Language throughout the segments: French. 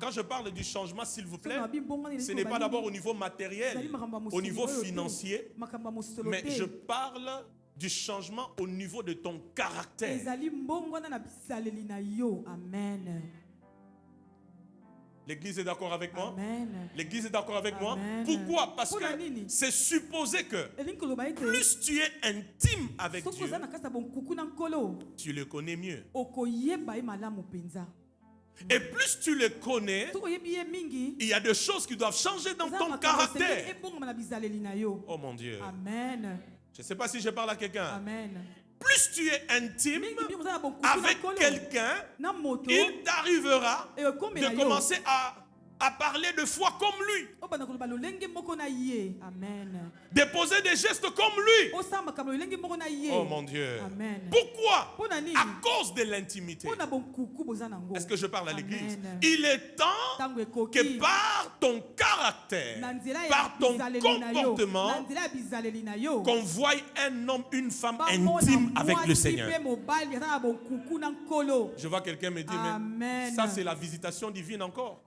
Quand je parle du changement, s'il vous plaît, ce n'est pas d'abord au niveau matériel, au niveau financier, mais je parle du changement au niveau de ton caractère. Amen. L'église est d'accord avec moi? Amen. L'église est d'accord avec moi? Amen. Pourquoi? Parce que c'est supposé que plus tu es intime avec Dieu, tu le connais mieux. Et plus tu le connais, il y a des choses qui doivent changer dans ton caractère. Oh mon Dieu. Amen. Je ne sais pas si je parle à quelqu'un. Amen. Plus tu es intime avec quelqu'un, il t'arrivera de commencer à parler de foi comme lui. Amen. De poser des gestes comme lui. Oh mon Dieu. Amen. Pourquoi? À cause de l'intimité. Est-ce que je parle à l'église? Il est temps que par ton caractère, par ton comportement, qu'on voie un homme, une femme intime avec le Seigneur. Je vois quelqu'un me dire, mais ça c'est la visitation divine encore.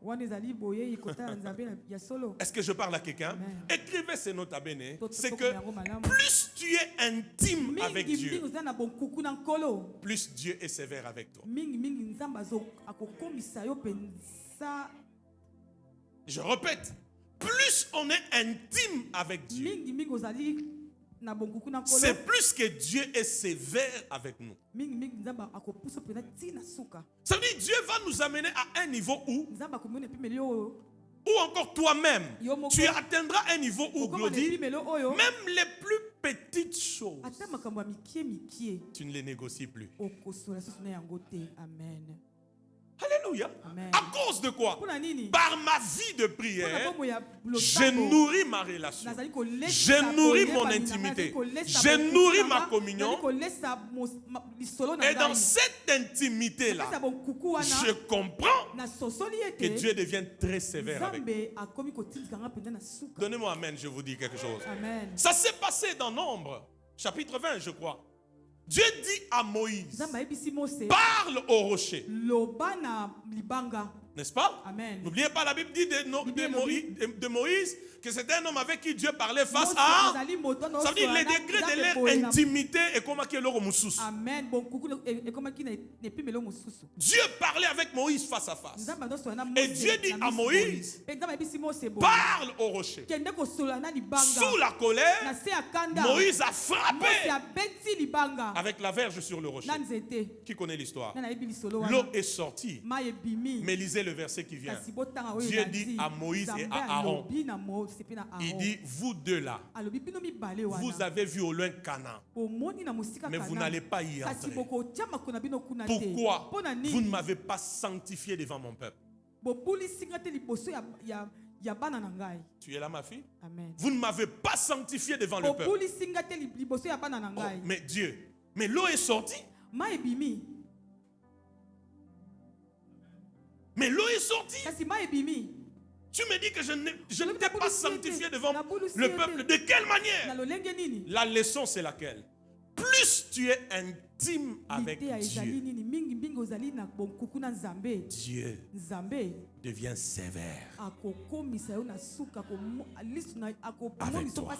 Est-ce que je parle à quelqu'un? Écrivez ces notes à Béné. C'est que plus tu es intime avec Dieu, plus Dieu est sévère avec toi. Je répète, plus on est intime avec Dieu, c'est plus que Dieu est sévère avec nous. Ça veut dire que Dieu va nous amener à un niveau où encore toi-même, tu atteindras un niveau où, Glody, même les plus petites choses, tu ne les négocies plus. Amen. Alléluia. Amen. À cause de quoi? Par ma vie de prière, je nourris ma relation. Je nourris mon intimité. Je nourris ma communion. Et dans cette intimité-là, je comprends que Dieu devient très sévère avec nous. Donnez-moi amen, je vous dis quelque chose. Amen. Ça s'est passé dans Nombre, chapitre 20, je crois. Dieu dit à Moïse, parle au rocher. N'est-ce pas? Amen. N'oubliez pas, la Bible dit de Moïse que c'était un homme avec qui Dieu parlait face à. Ça veut dire les degrés de leur intimité et comment qu'il est. Amen. Dieu parlait avec Moïse face à face. Et Dieu dit à Moïse, parle au rocher. Sous la colère, Moïse a frappé avec la verge sur le rocher. Qui connaît l'histoire? L'eau est sortie. Mais lisez le verset qui vient. Dieu dit à Moïse et à Aaron, il dit, vous deux là, vous avez vu au loin Canaan, mais vous n'allez pas y entrer. Pourquoi? Vous ne m'avez pas sanctifié devant mon peuple. Tu es là, ma fille? Amen. Vous ne m'avez pas sanctifié devant le peuple. Oh, mais Dieu, mais l'eau est sortie. Mais l'eau est sortie. Tu me dis que je ne t'ai pas sanctifié devant le peuple. De quelle manière? La leçon, c'est laquelle? Plus tu es intime avec Dieu, Dieu devient sévère avec toi.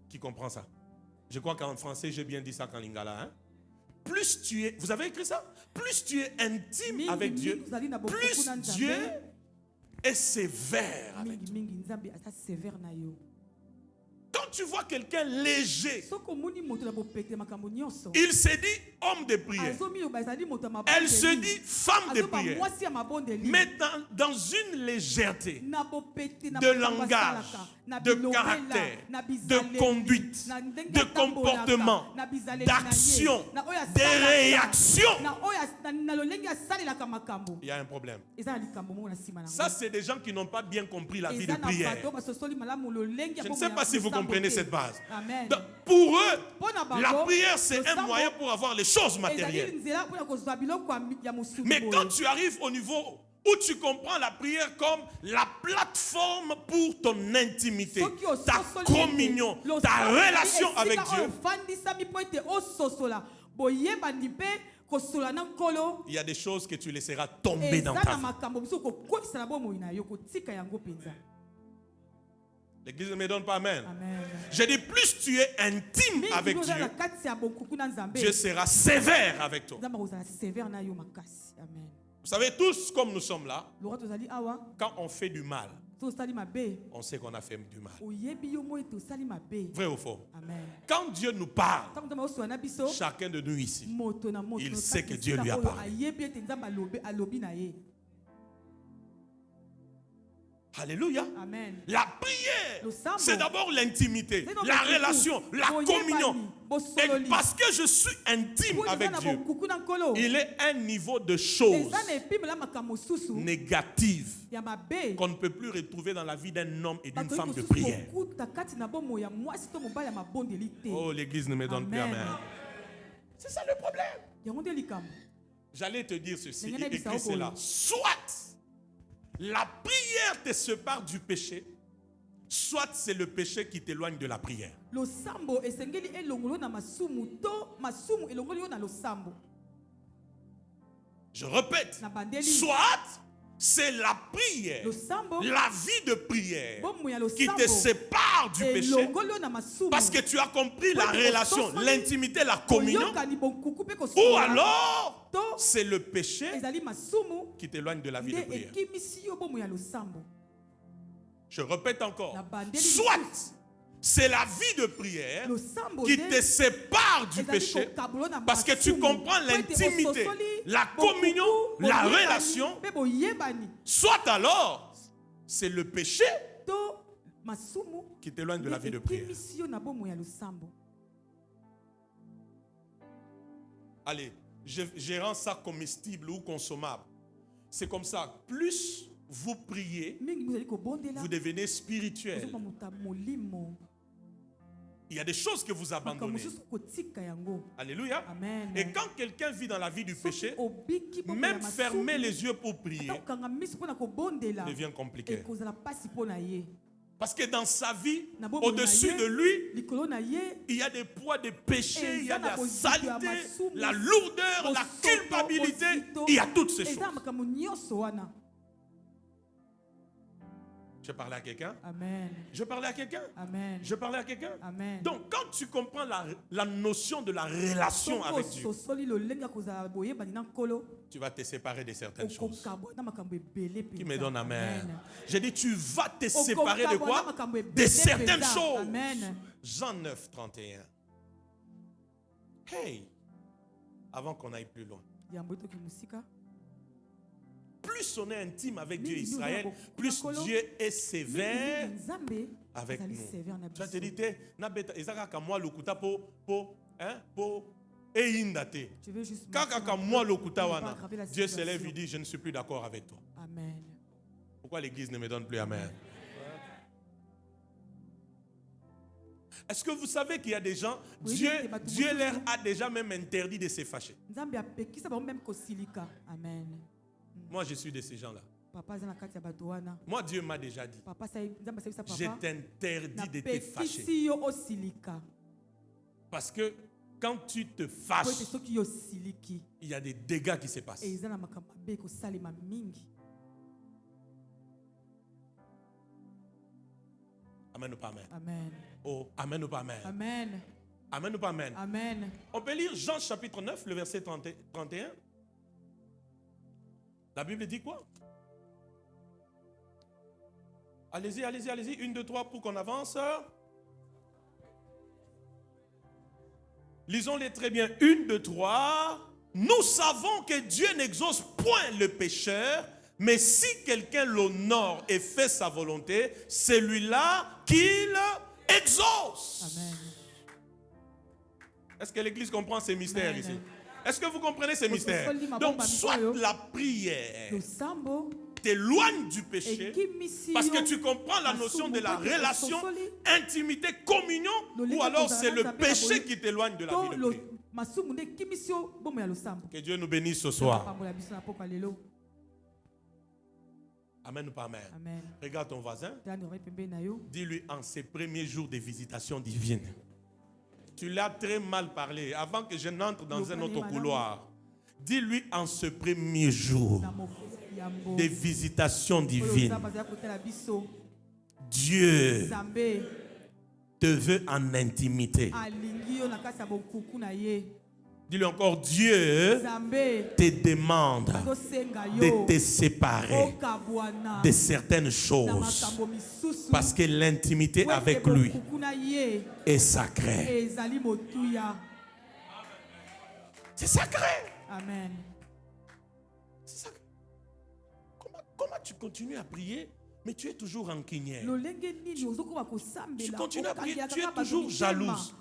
Qui comprend ça? Je crois qu'en français, j'ai bien dit ça qu'en lingala. Hein? Plus tu es, vous avez écrit ça? Plus tu es intime avec Dieu, plus Dieu est sévère avec toi. Quand tu vois quelqu'un léger, il se dit homme de prière. Elle se dit femme de prière. Mais dans une légèreté de langage, de caractère, de conduite, de comportement, d'action, de réaction, il y a un problème. Ça, c'est des gens qui n'ont pas bien compris la vie de prière. Je ne sais pas si vous comprenez cette base. Donc, pour eux, la prière, c'est un moyen pour avoir les choses matérielles. Mais quand tu arrives au niveau où tu comprends la prière comme la plateforme pour ton intimité, ta communion, ta relation avec Dieu, il y a des choses que tu laisseras tomber dans ta vie. L'église ne me donne pas amen. Amen. Je dis, plus tu es intime avec Dieu, Dieu sera sévère avec toi. Vous savez tous, comme nous sommes là, quand on fait du mal, on sait qu'on a fait du mal. Vrai ou faux? Amen. Quand Dieu nous parle, chacun de nous ici, il sait que Dieu lui a parlé. Alléluia. Amen. La prière, c'est d'abord l'intimité, la relation, la communion. Et parce que je suis intime avec Dieu, il est un niveau de choses négatives qu'on ne peut plus retrouver dans la vie d'un homme et d'une femme de prière. Oh, l'église ne me donne plus amen. C'est ça le problème. J'allais te dire ceci, écris cela. Soit la prière te sépare du péché, soit c'est le péché qui t'éloigne de la prière. Je répète, soit c'est la prière, la vie de prière qui te sépare du péché parce que tu as compris la relation, l'intimité, la communion, ou alors c'est le péché qui t'éloigne de la vie de prière. Je répète encore, soit c'est la vie de prière qui te sépare du péché parce que tu comprends l'intimité, la communion, la relation. Soit alors, c'est le péché qui t'éloigne de la vie de prière. Allez, je rends ça comestible ou consommable. C'est comme ça. Plus vous priez, vous devenez spirituel. Il y a des choses que vous abandonnez. Alléluia. Amen. Et quand quelqu'un vit dans la vie du péché, même fermer les yeux pour prier devient compliqué. Parce que dans sa vie, au-dessus de lui, il y a des poids de péché, il y a de la saleté, la lourdeur, la culpabilité. Il y a toutes ces choses. Je parlais à quelqu'un. Amen. Je parlais à quelqu'un. Amen. Je parlais à quelqu'un. Amen. Donc, quand tu comprends la notion de la relation avec Dieu, tu vas te séparer de certaines choses. Qui me donne amen. J'ai dit, tu vas te séparer de quoi? De certaines choses. Amen. Jean 9, 31. Hey, avant qu'on aille plus loin. Plus on est intime avec Dieu Israël, plus Dieu est sévère avec nous. Tu vas te dire, Dieu se lève et dit, je ne suis plus d'accord avec toi. Amen. Pourquoi l'église ne me donne plus amen? Est-ce que vous savez qu'il y a des gens, Dieu leur a déjà même interdit de se fâcher? Amen. Moi, je suis de ces gens-là. Moi, Dieu m'a déjà dit, je t'interdis de te fâcher. Parce que quand tu te fâches, il y a des dégâts qui se passent. Amen ou pas amen? Amen. Oh, amen ou pas amen? Amen. Amen ou pas amen? Amen. On peut lire Jean chapitre 9, le verset 31. La Bible dit quoi? Allez-y, allez-y, allez-y. 1, 2, 3 pour qu'on avance. Lisons-les très bien. 1, 2, 3. Nous savons que Dieu n'exauce point le pécheur, mais si quelqu'un l'honore et fait sa volonté, c'est lui-là qu'il exauce. Amen. Est-ce que l'Église comprend ces mystères ici? Est-ce que vous comprenez ces mystères? Donc, soit la prière t'éloigne du péché, parce que tu comprends la notion de la relation, intimité, communion, ou alors c'est le péché qui t'éloigne de la vie de prière. Que Dieu nous bénisse ce soir. Amen ou pas amen? Amen. Regarde ton voisin. Dis-lui en ces premiers jours de visitation divine. Tu l'as très mal parlé. Avant que je n'entre dans un autre couloir, Dis-lui en ce premier jour des visitations divines. Dieu te veut en intimité. Dis-lui encore, Dieu te demande de te séparer de certaines choses parce que l'intimité avec lui est sacrée. C'est sacré. Amen. C'est sacré. Comment tu continues à prier, mais tu es toujours rancunière? Tu continues à prier, tu es toujours jalouse.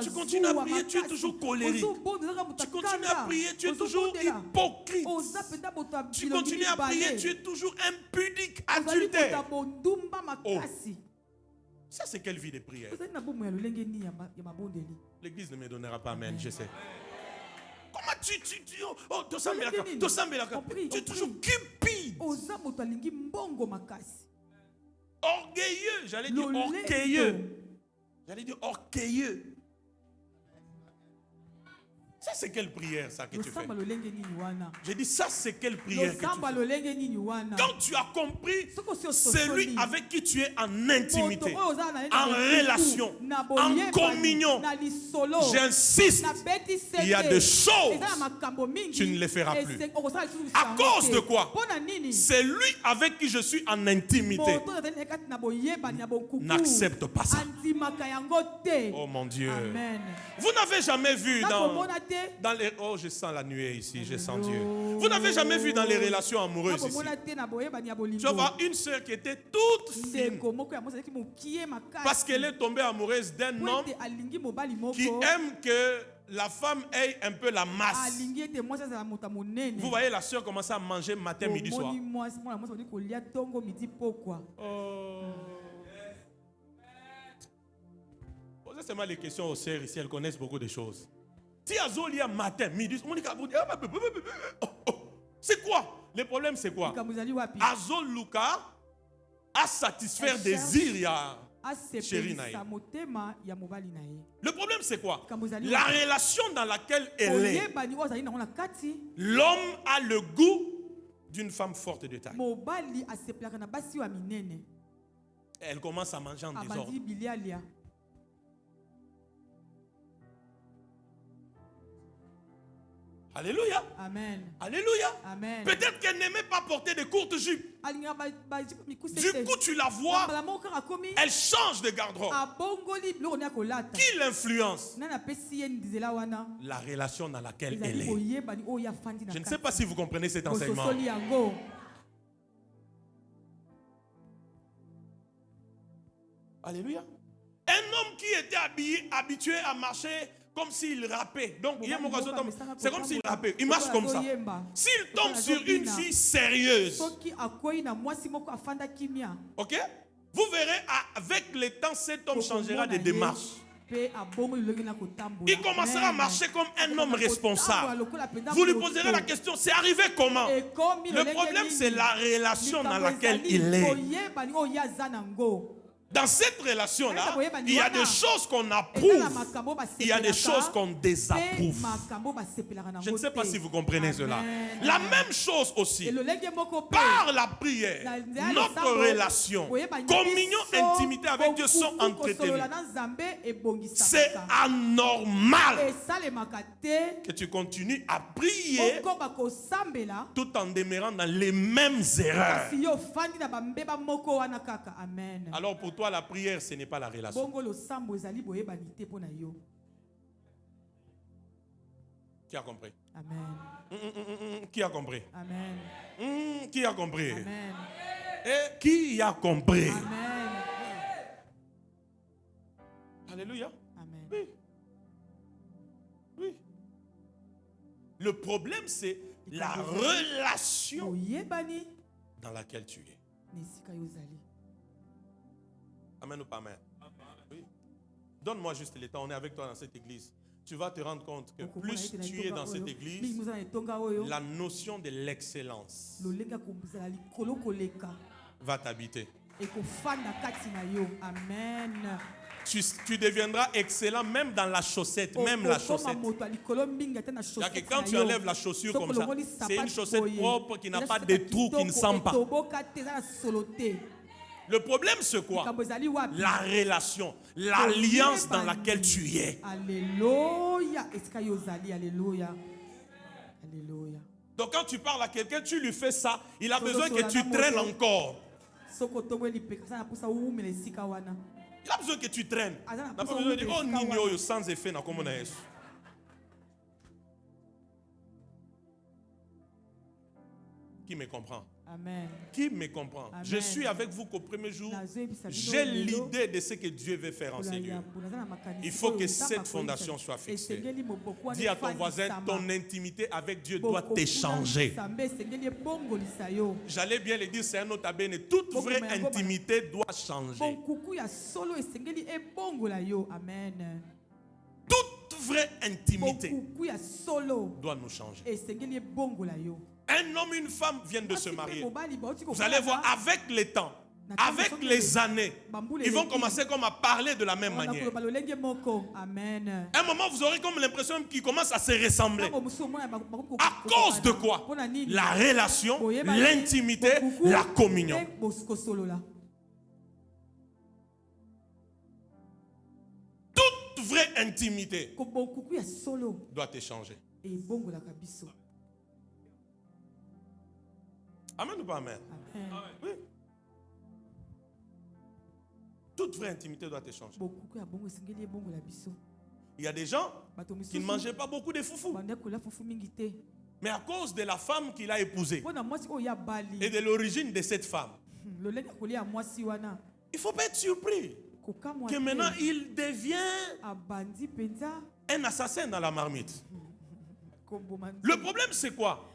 Tu continues à prier, tu es toujours colérique. Tu continues à prier, tu es toujours hypocrite. Tu continues à prier, tu es toujours impudique, adultère. Oh. Ça, c'est quelle vie de prière? L'église ne me donnera pas amen, je sais. Comment tu es toujours cupide. Orgueilleux, j'allais dire orgueilleux. J'allais dire orgueilleux. Ça, c'est quelle prière, ça, que tu fais? J'ai dit, ça, c'est quelle prière que tu fais? Quand tu as compris celui avec qui tu es en intimité, en relation, en communion, j'insiste, il y a des choses, tu ne les feras plus. À cause de quoi? Celui avec qui je suis en intimité n'accepte pas ça. Oh mon Dieu. Amen. Vous n'avez jamais vu dans les... Oh, je sens la nuée ici, je sens Dieu. Vous n'avez jamais vu dans les relations amoureuses ici. Tu vas voir une sœur qui était toute fine parce qu'elle est tombée amoureuse d'un homme qui aime que la femme ait un peu la masse. Vous voyez la sœur commencer à manger matin, midi, soir. Posez seulement les questions aux sœurs ici, elles connaissent beaucoup de choses. Si Azolia matin, midi, c'est quoi? Le problème, c'est quoi? Azol Luka a satisfaire des désirs. Le problème, c'est quoi? La relation dans laquelle elle est, l'homme a le goût d'une femme forte de taille. Elle commence à manger en désordre. Alléluia. Amen. Alléluia. Amen. Peut-être qu'elle n'aimait pas porter de courtes jupes. Du coup, tu la vois, elle change de garde-robe. Qui l'influence? La relation dans laquelle elle est. Je ne sais pas si vous comprenez cet enseignement. Alléluia. Un homme qui était habitué à marcher comme s'il rappait. Donc, c'est comme s'il rappait. Il marche comme ça. S'il tombe sur une fille sérieuse, ok? Vous verrez, avec le temps, cet homme changera de démarche. Il commencera à marcher comme un homme responsable. Vous lui poserez la question, c'est arrivé comment? Le problème, c'est la relation dans laquelle il est. Dans cette relation-là, il y a des choses qu'on approuve, il y a des choses qu'on désapprouve. Je ne sais pas si vous comprenez cela. La même chose aussi, par la prière, notre relation, communion, intimité avec Dieu sont entretenues. C'est anormal que tu continues à prier tout en demeurant dans les mêmes erreurs. Alors pour toi, la prière, ce n'est pas la relation. Qui a compris? Amen. Qui a compris? Amen. Qui a compris? Amen. Et qui a compris? Amen. Alléluia. Amen. Oui. Oui. Le problème, c'est la relation dans laquelle tu es. Amen ou pas amen? Oui. Donne-moi juste le temps, on est avec toi dans cette église. Tu vas te rendre compte que plus tu es dans cette église, la notion de l'excellence va t'habiter. Amen. tu deviendras excellent même dans la chaussette, même la chaussette. Il y a que quand tu enlèves la chaussure comme ça, c'est une chaussette propre qui n'a pas de trous, qui ne sent pas. Le problème, c'est quoi? La relation, l'alliance dans laquelle tu es. Alléluia. Alléluia. Alléluia. Donc quand tu parles à quelqu'un, tu lui fais ça, il a besoin que tu traînes encore. Il a besoin que tu traînes. Il n'a pas besoin de dire, oh, nino, sans effet, na comme on est. Qui me comprend? Amen. Qui me comprend? Amen. Je suis avec vous qu'au premier jour, j'ai l'idée de ce que Dieu veut faire en ces lieux. Il faut que cette fondation soit fixée. Dis à ton voisin, ton intimité avec Dieu doit t'échanger. J'allais bien le dire, c'est un autre abéné. Toute vraie intimité doit changer. Toute vraie intimité doit nous changer. Un homme et une femme viennent de se marier. Vous allez voir, avec le temps, avec les années, ils vont commencer comme à parler de la même manière. À un moment, vous aurez comme l'impression qu'ils commencent à se ressembler. À cause de quoi? La relation, l'intimité, la communion. Toute vraie intimité doit te changer. Amen ou pas amen? Amen. Oui. Toute vraie intimité doit te changer. Il y a des gens qui ne mangeaient pas beaucoup de foufou. Mais à cause de la femme qu'il a épousée et de l'origine de cette femme, il ne faut pas être surpris que maintenant il devient un assassin dans la marmite. Le problème, c'est quoi?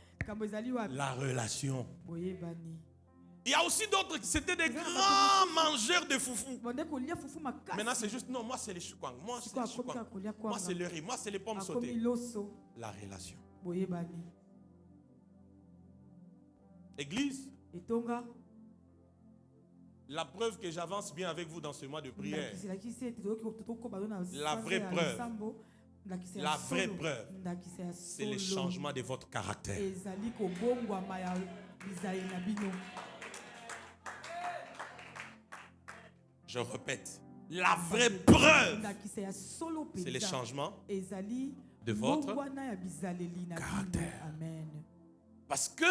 La relation. Il y a aussi d'autres qui c'était des grands mangeurs de foufou. Maintenant, c'est juste, non, moi c'est les choukwang, moi c'est les choukwang, moi c'est le riz, moi c'est les pommes sautées. La relation. Église, la preuve que j'avance bien avec vous dans ce mois de prière, la vraie preuve, c'est le changement de votre caractère. Je répète, la vraie preuve, c'est le changement de votre caractère. Parce que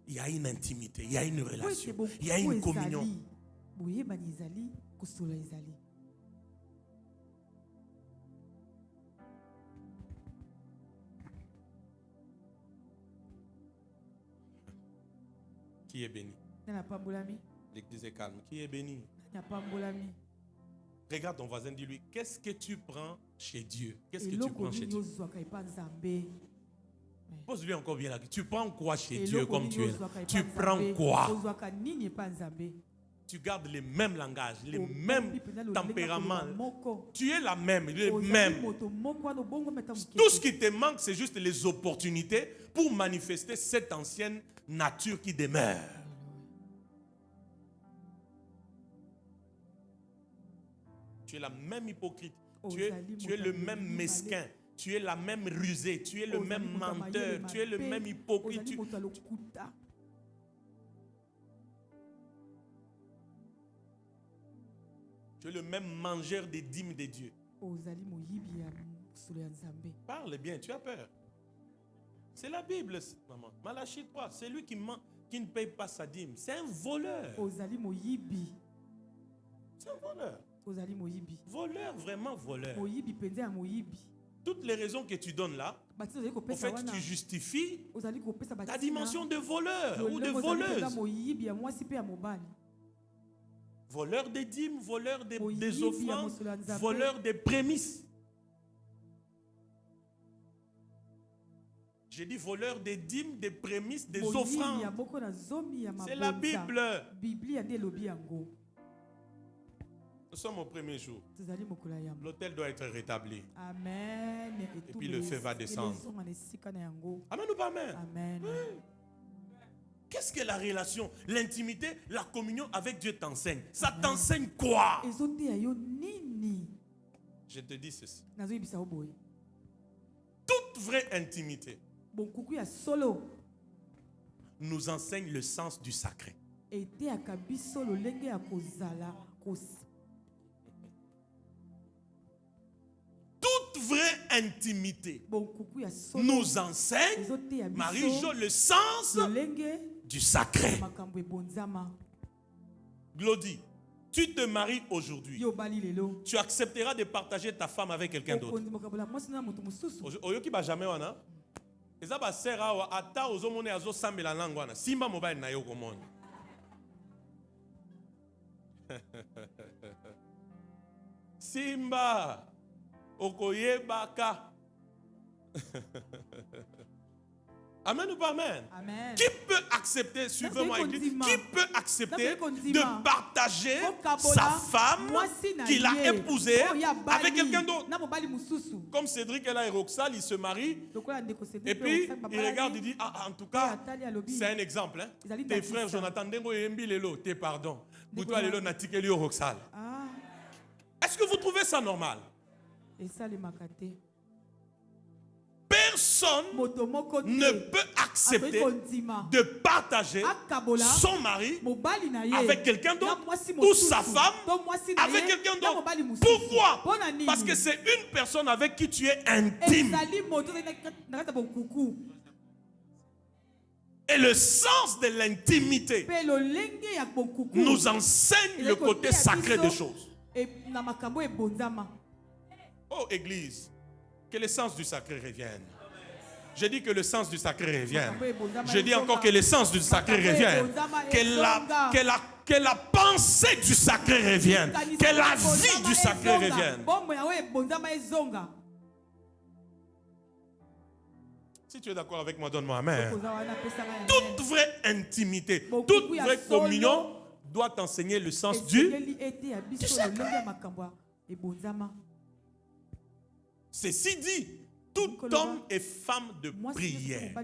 il y a une intimité, il y a une relation, il y a une communion. Qui est béni? L'église est calme. Qui est béni? Regarde ton voisin, dis-lui, qu'est-ce que tu prends chez Dieu? Qu'est-ce que tu prends chez Dieu? Pose-lui encore bien là. Tu prends quoi chez Dieu comme tu es là? Tu prends quoi? Tu gardes les mêmes langages, les mêmes tempéraments. Tu es la même, le même. Tout ce qui te manque, c'est juste les opportunités pour manifester cette ancienne nature qui demeure. Tu es la même hypocrite. Tu es le même mesquin. Tu es la même rusée. Tu es le même menteur. Tu es le même hypocrite. Tu es le même mangeur des dîmes de Dieu. Parle bien, tu as peur. C'est la Bible, maman. Malachie 3, c'est lui qui ne paye pas sa dîme. C'est un voleur. C'est un voleur. Voleur, vraiment voleur. Toutes les raisons que tu donnes là, en fait, tu justifies ta dimension de voleur ou de voleuse. Voleur des dîmes, voleur des offrandes, voleur des prémices. J'ai dit voleur des dîmes, des prémices, des offrandes. C'est la Bible. Nous sommes au premier jour. L'autel doit être rétabli. Amen. Et puis le feu va descendre. Amen ou pas amen? Amen. Oui. qu'est-ce que la relation, l'intimité, la communion avec Dieu t'enseigne? Ça t'enseigne quoi? Je te dis ceci. Toute vraie intimité nous enseigne le sens du sacré. Toute vraie intimité nous enseigne, Marie-Jo, le sens du sacré. Glody, tu te maries aujourd'hui. Tu accepteras de partager ta femme avec quelqu'un d'autre. Oyoki ba jamais wana. Eza ba sera ata ozomone azo sambela langue wana. Simba mobile na yo komona. Simba okoyebaka. Amen ou pas amen? Amen. Qui peut accepter, suivez-moi, qui peut accepter de partager sa femme qu'il a épousée avec quelqu'un d'autre? Comme Cédric et la Roxal, ils se marient et puis il regarde, il dit, ah, en tout cas, c'est un exemple. Hein? Tes frères, Jonathan, tes pardon. Roxal. Est-ce que vous trouvez ça normal? Personne ne peut accepter de partager son mari avec quelqu'un d'autre ou sa femme avec quelqu'un d'autre. Pourquoi? Parce que c'est une personne avec qui tu es intime. Et le sens de l'intimité nous enseigne le côté sacré des choses. Oh, Église, que le sens du sacré revienne. Je dis que le sens du sacré revienne. Je dis encore que le sens du sacré revienne. Que la pensée du sacré revienne. Que la vie du sacré revienne. Si tu es d'accord avec moi, donne-moi amen. Toute vraie intimité, toute vraie communion doit t'enseigner le sens du sacré. Ceci dit, tout homme et femme de prière.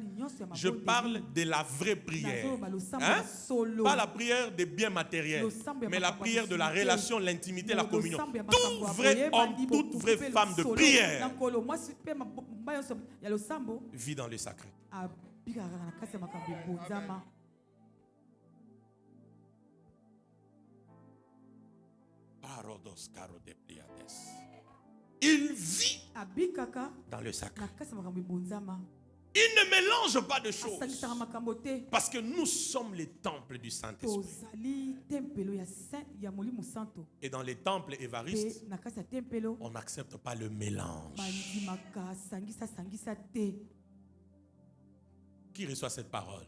Je parle de la vraie prière. Hein? Pas la prière des biens matériels, mais la prière de la relation, l'intimité, la communion. Tout vrai homme, toute vraie femme de prière vit dans le sacré. Il vit dans le sacré. Il ne mélange pas de choses. Parce que nous sommes les temples du Saint-Esprit. Et dans les temples évaristes, on n'accepte pas le mélange. Qui reçoit cette parole?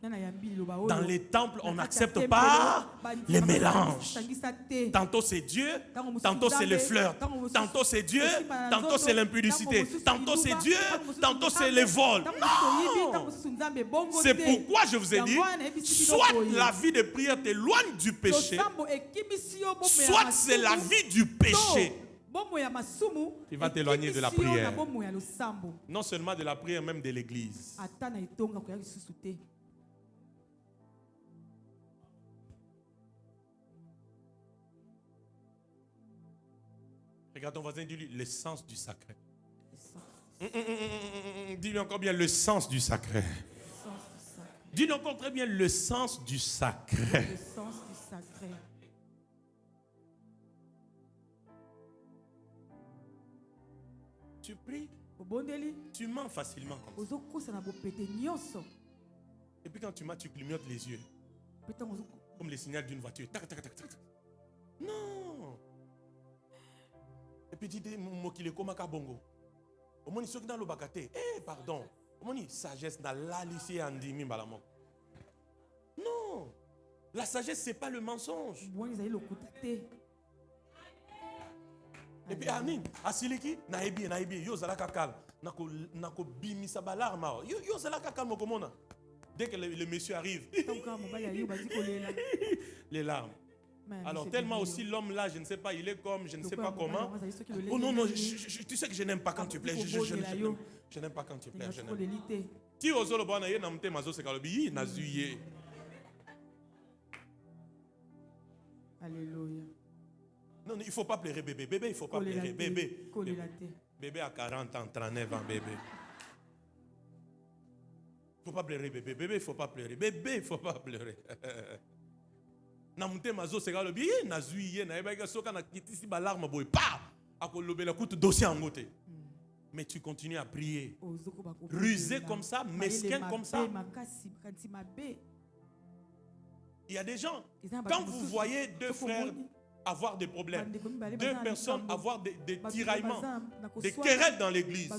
Dans les temples, on n'accepte pas les mélanges. Tantôt c'est Dieu, tantôt c'est les fleurs, tantôt c'est Dieu, tantôt c'est l'impudicité, tantôt c'est Dieu, tantôt c'est les vols. Non! C'est pourquoi je vous ai dit, soit la vie de prière t'éloigne du péché, soit c'est la vie du péché qui va t'éloigner de la prière. Non seulement de la prière, même de l'église. Regarde ton voisin, dis-lui le sens du sacré. Dis-lui encore bien le sens du sacré. Dis-lui encore très bien le sens du sacré. Le sens du sacré. Tu pries, tu mens facilement comme ça. Et puis quand tu mens, tu clignotes les yeux. Comme le signal d'une voiture. Tac, tac, tac, tac. Non. Et puis tu dis, Mokile Komaka Bongo. Au moins, il dans le bakate. Eh, pardon. Au moins, sagesse dans l'alice andimi balamo. Non. La sagesse, ce n'est pas le mensonge. Et puis, Amin, Asiliki, Naebi, yo zalaka calme. Nako bimisa balarma. Yo zalaka calme comme on. Dès que le monsieur arrive, les larmes. Alors, tellement aussi l'homme là, je ne sais pas, il est comme, je ne sais pas comment. Oh non, non, tu sais que je n'aime pas quand tu plais. Je n'aime pas quand tu plais. Tu oses le bon aïe, n'amte mazo se kalobi, nazuye. Alléluia. Non, il ne faut pas pleurer, bébé. Bébé, il ne faut pas pleurer. Bébé. Bébé à 40 ans, 39 ans, bébé. Il ne faut pas pleurer, bébé. Bébé, il ne faut pas pleurer. Bébé, il ne faut pas pleurer. Mais tu continues à prier. Rusé comme ça, mesquin comme ça. Il y a des gens, quand vous voyez deux frères avoir des problèmes, deux personnes avoir des tiraillements, des querelles dans l'église,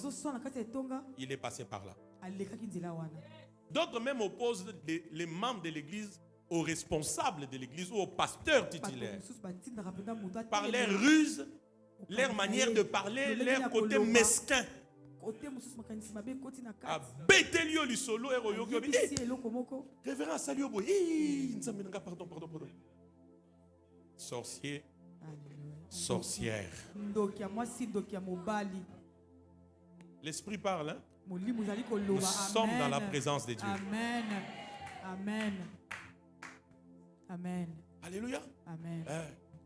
il est passé par là. D'autres même opposent les membres de l'église aux responsables de l'église ou aux pasteurs titulaires. Par leurs ruses, leur manière de parler, leur côté mesquin. Révérend Saliobo. Pardon. Sorcier, sorcière. L'esprit parle, hein? Nous sommes dans la présence de Dieu. Amen. Amen. Amen. Alléluia. Amen.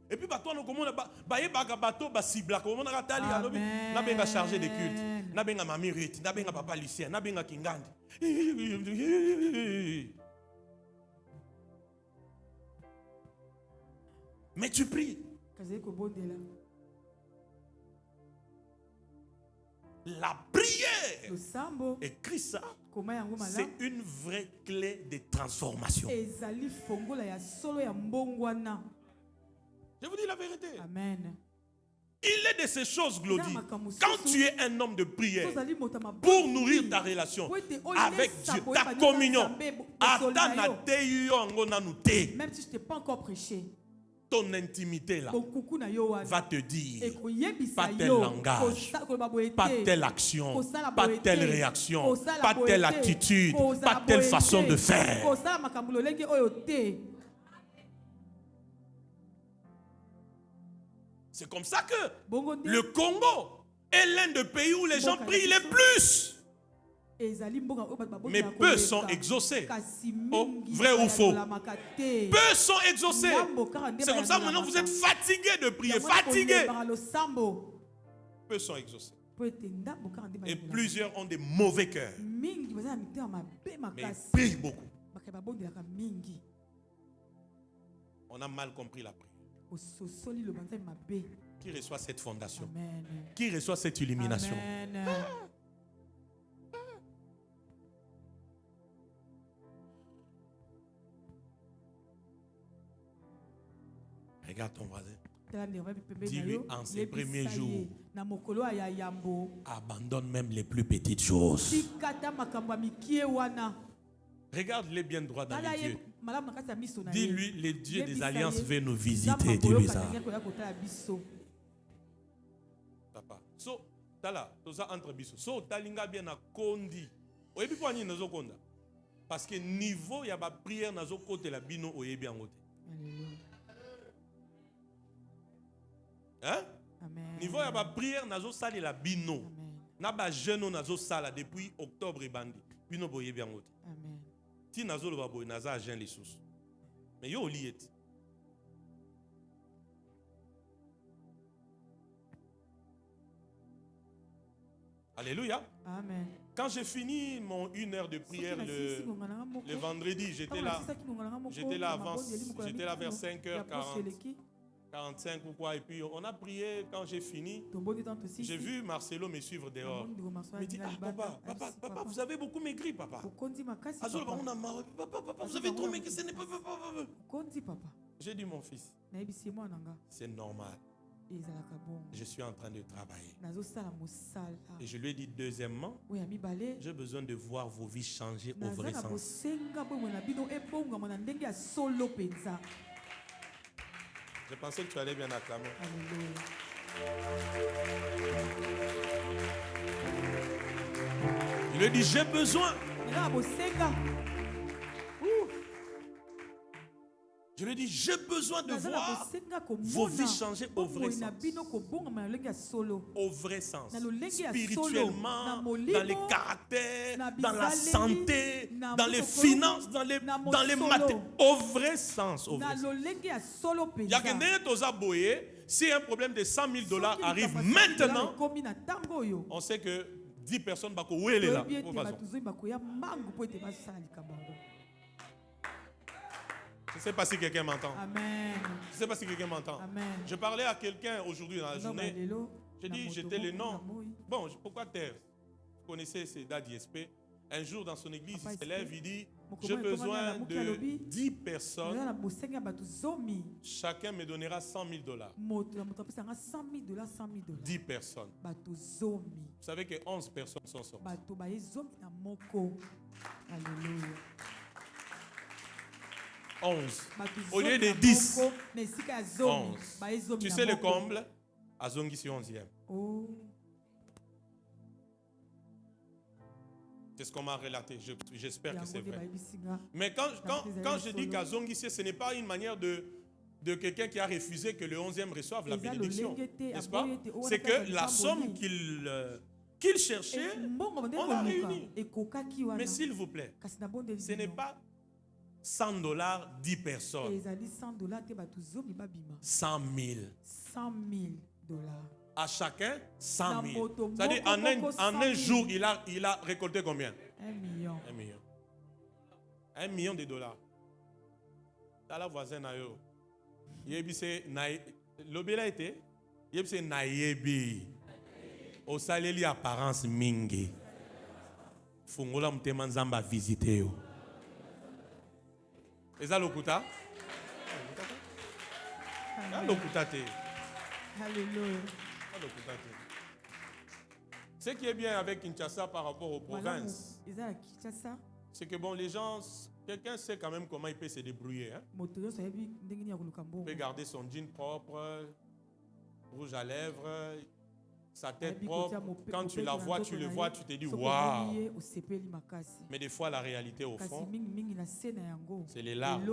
Et puis, toi, nous comment bateau cible, comment on a n'a chargé de culte, n'a pas mamie Ruth, n'a pas papa Lucien, n'a pas Kingand. Mais tu pries. La prière, écrit ça, c'est une vraie clé de transformation. Je vous dis la vérité. Amen. Il est de ces choses, Glody. Quand tu es un homme de prière, pour nourrir ta relation avec Dieu, ta communion, même si je t'ai pas encore prêché, ton intimité là va te dire pas tel langage, pas telle action, pas telle réaction, pas telle attitude, pas telle façon de faire. C'est comme ça que le Congo est l'un des pays où les gens prient les plus. Mais peu sont exaucés. Oh, vrai ou faux? Peu sont exaucés. C'est comme ça maintenant vous êtes fatigués de prier. Fatigués. Peu sont exaucés. Et plusieurs ont des mauvais cœurs. Mais ils prient beaucoup. On a mal compris la prière. Qui reçoit cette fondation? Amen. Qui reçoit cette illumination? Amen. Regarde ton voisin. Dis-lui en ces premiers jours, abandonne même les plus petites choses. Regarde-les bien droit dans les yeux. Dis-lui, le Dieu des alliances veut nous visiter. Dis-lui ça. Papa. So, tala, toza entre biso. So, talinga bien na kondi. Oyebi po ani nazo konda. Parce que niveau ya ba prière nazo kote la bino oyebi angote. Hein? Amen. Niveau ya ba prière nazo sali la bino. Na ba jeune nazo sala depuis octobre bandi. Bino boyebi angote. Amen. Si nazo lo baboy naza agent les sous. Mais yo liet. Alléluia. Amen. Quand j'ai fini mon 1 heure de prière le vendredi, j'étais là avant, j'étais là vers 5h45 ou quoi. Et puis on a prié. Quand j'ai fini, j'ai vu Marcelo me suivre dehors. Il me dit, papa, vous avez beaucoup maigri, papa. Papa, vous avez trop maigri, ce n'est pas papa. J'ai dit, mon fils, c'est normal. Je suis en train de travailler. Et je lui ai dit, deuxièmement, j'ai besoin de voir vos vies changer au vrai sens. Je pensais que tu allais bien acclamer. Il lui dit, j'ai besoin. Je lui dis, j'ai besoin de voir vos vies changer au vrai sens. Au vrai sens. Spirituellement, dans les caractères, dans la santé, dans les finances, dans les matériaux. Au vrai sens. Au vrai sens. Il y a que si un problème de $100,000 arrive maintenant, on sait que 10 personnes vont là. Je ne sais pas si quelqu'un m'entend. Amen. Je ne sais pas si quelqu'un m'entend. Je parlais à quelqu'un aujourd'hui dans la journée. Je dis, j'étais le nom. Bon, pourquoi taire? Vous connaissez ces dates d'ISP. Un jour dans son église, il s'élève, il dit, j'ai besoin de 10 personnes. Chacun me donnera $100,000. 10 personnes. Vous savez que 11 personnes sont sorties. Alléluia. 11. Au lieu de 10. 11. Tu sais le comble? Azongi sur 11e. C'est ce qu'on m'a relaté. J'espère que c'est vrai. Mais quand je dis qu'Azongi, ce n'est pas une manière de quelqu'un qui a refusé que le 11e reçoive la bénédiction. N'est-ce pas? C'est que la somme qu'il cherchait, on l'a réunie. Mais s'il vous plaît, ce n'est pas $100, 10 personnes. $100,000. $100,000. À chacun, 100,000. C'est-à-dire, en un jour, il a récolté combien? 1 million. 1 million. $1 million. Dans la voisine, l'obéla était, c'est naïebi. Au salé, apparence mingi. Fungola mtema nzamba visiter yo. Eza lokuta? Alléluia. Ce qui est bien avec Kinshasa par rapport aux provinces, c'est que bon, les gens, quelqu'un sait quand même comment il peut se débrouiller. Hein? Il peut garder son jean propre, rouge à lèvres, sa tête propre. Quand tu la vois, tu le vois, tu te dis waouh. Mais des fois, la réalité au fond, c'est les larmes,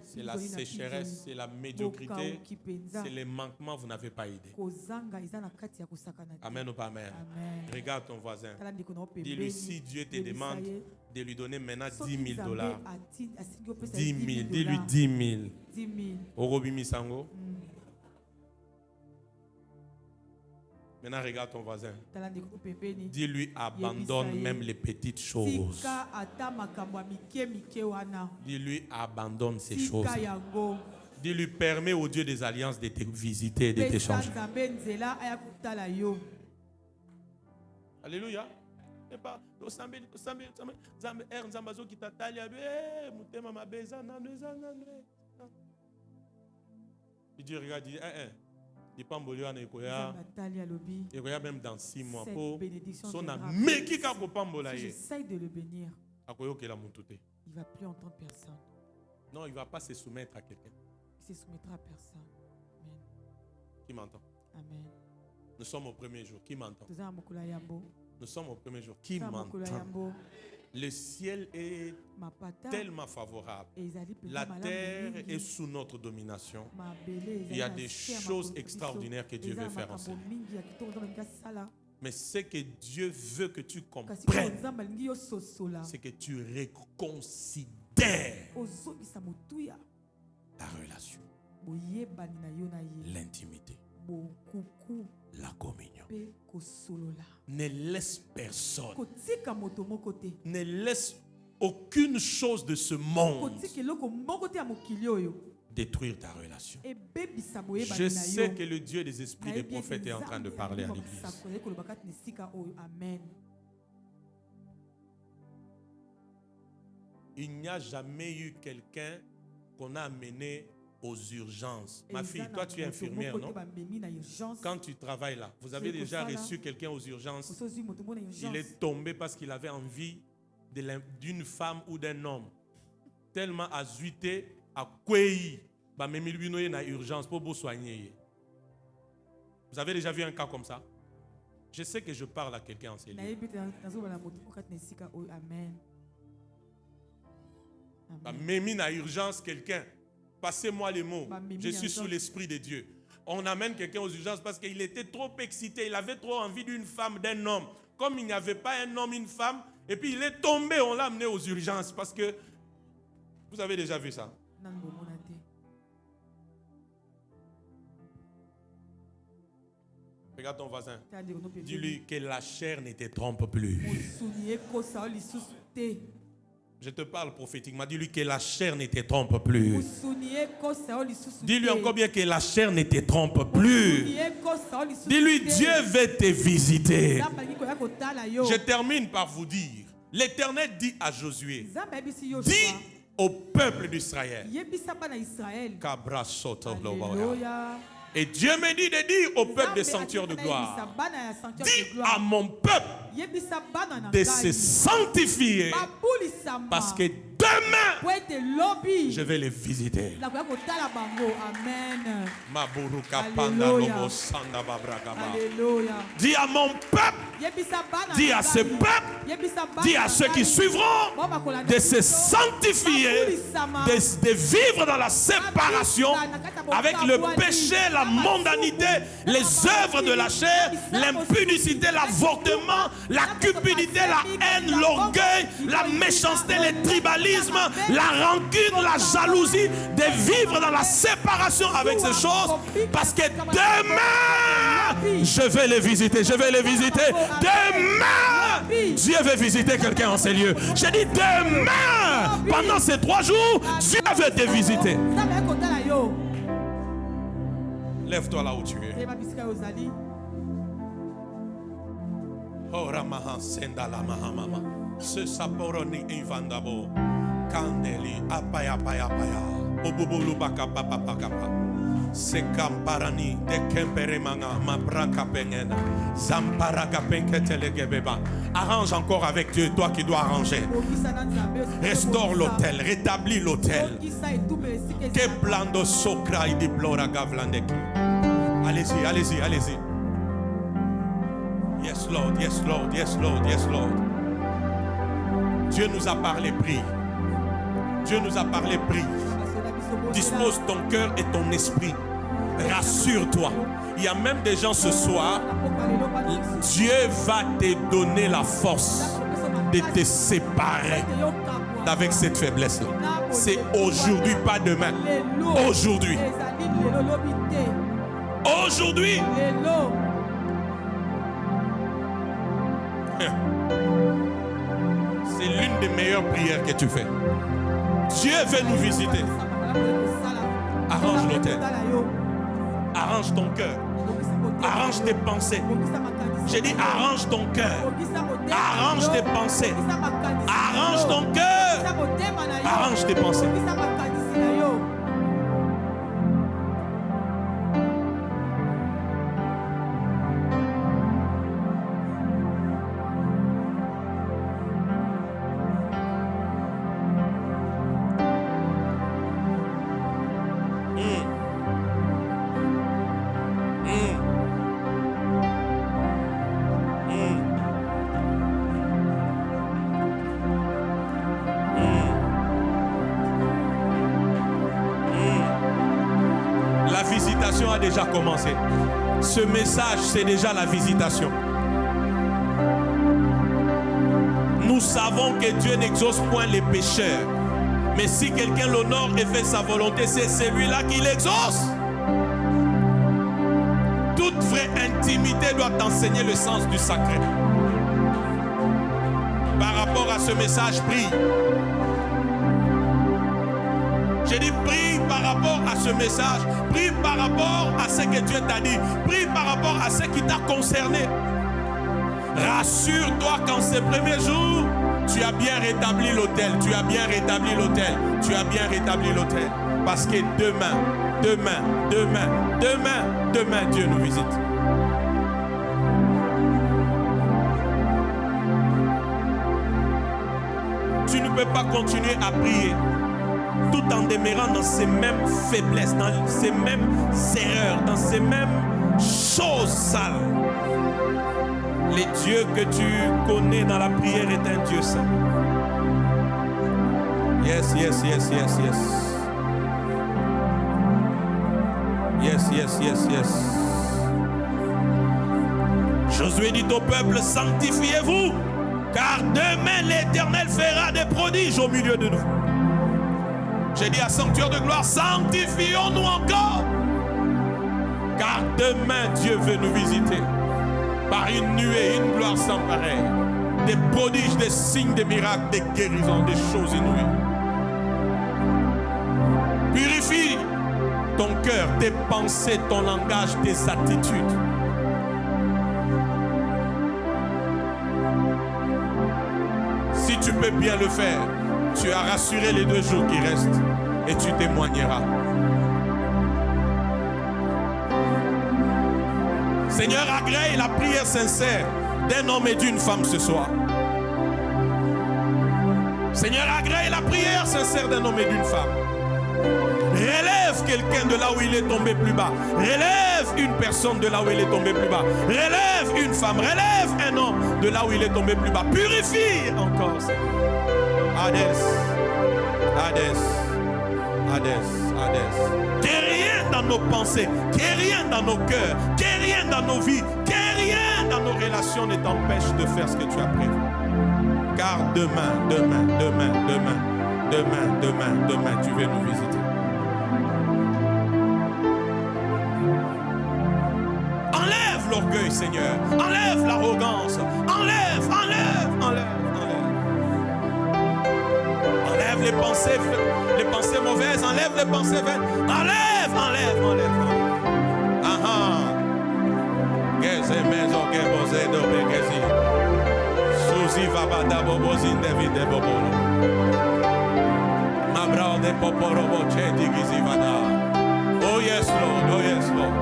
c'est la sécheresse, c'est la médiocrité, c'est les manquements, vous n'avez pas idée. Amen ou pas amen? Regarde ton voisin. Dis-lui, si Dieu te demande de lui donner maintenant $10,000. 10 000. Dis-lui 10 000. Orobi Misango. Maintenant, regarde ton voisin. Dis-lui, abandonne même les petites choses. Dis-lui, abandonne ces choses. Dis-lui, permets au Dieu des alliances de te visiter et de t'échanger. Alléluia. Il dit, regarde, il dit, il y a même dans 6 mois. J'essaie de le bénir. Il ne va plus entendre personne. Non, il ne va pas se soumettre à quelqu'un. Il se soumettra à personne. Amen. Qui m'entend? Amen. Nous sommes au premier jour. Qui m'entend? Nous sommes au premier jour. Qui m'entend? Le ciel est tellement favorable. La terre est sous notre domination. Il y a des choses extraordinaires que Dieu veut faire ensemble. Mais ce que Dieu veut que tu comprennes, c'est que tu reconsidères ta relation, l'intimité, la communion. Ne laisse personne, ne laisse aucune chose de ce monde détruire ta relation. Je sais que le Dieu des esprits des prophètes est en train de parler à l'église. Il n'y a jamais eu quelqu'un qu'on a amené aux urgences. Ma fille, toi tu es infirmière, non? Quand tu travailles là, vous avez déjà reçu quelqu'un aux urgences. Il est tombé parce qu'il avait envie d'une femme ou d'un homme. Tellement azuité, à Kwei, même lui il a urgence pour vous soigner. Vous avez déjà vu un cas comme ça? Je sais que je parle à quelqu'un en ces lieux. Même il a urgence quelqu'un. Passez-moi les mots. Je suis sous l'esprit de Dieu. On amène quelqu'un aux urgences parce qu'il était trop excité. Il avait trop envie d'une femme, d'un homme. Comme il n'y avait pas un homme, une femme, et puis il est tombé, on l'a amené aux urgences parce que vous avez déjà vu ça. Regarde ton voisin. Dis-lui que la chair ne te trompe plus. Je te parle prophétiquement. Dis-lui que la chair ne te trompe plus. Dis-lui encore bien que la chair ne te trompe plus. Dis-lui, Dieu veut te visiter. Je termine par vous dire. L'Éternel dit à Josué, dis au peuple d'Israël. Et Dieu me dit de dire au peuple des sanctuaires de gloire, dis à mon peuple de se sanctifier parce que demain, je vais les visiter. Dis à mon peuple, dis à ce peuple, dis à ceux qui suivront de se sanctifier, de vivre dans la séparation avec le péché, la mondanité, les œuvres de la chair, l'impudicité, l'avortement, la cupidité, la haine, l'orgueil, la méchanceté, le tribalisme, la rancune, la jalousie, de vivre dans la séparation avec ces choses, parce que demain, je vais les visiter, je vais les visiter. Demain, Dieu veut visiter quelqu'un en ces lieux. J'ai dit demain, pendant ces 3 jours, Dieu veut te visiter. Lève-toi là où tu es. Oh Ramaha Sendala Mahamama. Ce saporoni invandabo. Kandeli apaya paya paya. Obubulu baka papa papa. Se kamparani de kempere manga mabraka pengena. Zamparaga penketele gebeba. Arrange encore avec Dieu, toi qui dois arranger. Restaure l'autel, rétablis l'autel. Que blando sokra di blora gavlandeki. Allez-y, allez-y, allez-y. Yes Lord, yes Lord, yes Lord, yes Lord. Dieu nous a parlé, prie. Dieu nous a parlé, prie. Dispose ton cœur et ton esprit. Rassure-toi. Il y a même des gens ce soir, Dieu va te donner la force de te séparer d'avec cette faiblesse-là. C'est aujourd'hui, pas demain. Aujourd'hui. Aujourd'hui. C'est l'une des meilleures prières que tu fais. Dieu veut nous visiter. Arrange l'autel. Arrange ton cœur. Arrange tes pensées. J'ai dit arrange ton cœur. Arrange tes pensées. Arrange ton cœur. Arrange tes pensées. A déjà commencé. Ce message, c'est déjà la visitation. Nous savons que Dieu n'exauce point les pécheurs. Mais si quelqu'un l'honore et fait sa volonté, c'est celui-là qui l'exauce. Toute vraie intimité doit enseigner le sens du sacré. Par rapport à ce message, prie. J'ai dit prie par rapport à ce message, prie par rapport à ce que Dieu t'a dit, prie par rapport à ce qui t'a concerné. Rassure-toi qu'en ces premiers jours, tu as bien rétabli l'autel, tu as bien rétabli l'autel, tu as bien rétabli l'autel. Parce que demain, Dieu nous visite. Tu ne peux pas continuer à prier tout en demeurant dans ces mêmes faiblesses, dans ces mêmes erreurs, dans ces mêmes choses sales. Le Dieu que tu connais dans la prière est un Dieu saint. Yes, yes, yes, yes, yes. Yes, yes, yes, yes. Josué dit au peuple, sanctifiez-vous, car demain l'Éternel fera des prodiges au milieu de nous. J'ai dit à Sanctuaire de gloire, sanctifions-nous encore, car demain Dieu veut nous visiter par une nuée, une gloire sans pareil, des prodiges, des signes, des miracles, des guérisons, des choses inouïes. Purifie ton cœur, tes pensées, ton langage, tes attitudes. Si tu peux bien le faire, tu as rassuré les 2 jours qui restent et tu témoigneras. Seigneur, agrée la prière sincère d'un homme et d'une femme ce soir. Seigneur, agrée la prière sincère d'un homme et d'une femme. Relève quelqu'un de là où il est tombé plus bas. Relève une personne de là où il est tombé plus bas. Relève une femme. Relève un homme de là où il est tombé plus bas. Purifie encore, Seigneur. Hades, Hades, Hades, Hades. Qu'il n'y ait rien dans nos pensées, qu'il n'y ait rien dans nos cœurs, qu'il n'y ait rien dans nos vies, qu'il n'y ait rien dans nos relations ne t'empêche de faire ce que tu as prévu. Car demain, tu veux nous visiter. Enlève l'orgueil, Seigneur. Enlève l'arrogance. Enlève. Enlève les pensées mauvaises. Enlève les pensées vaines. Enlève. Oh yes, Lord. Oh yes, Lord.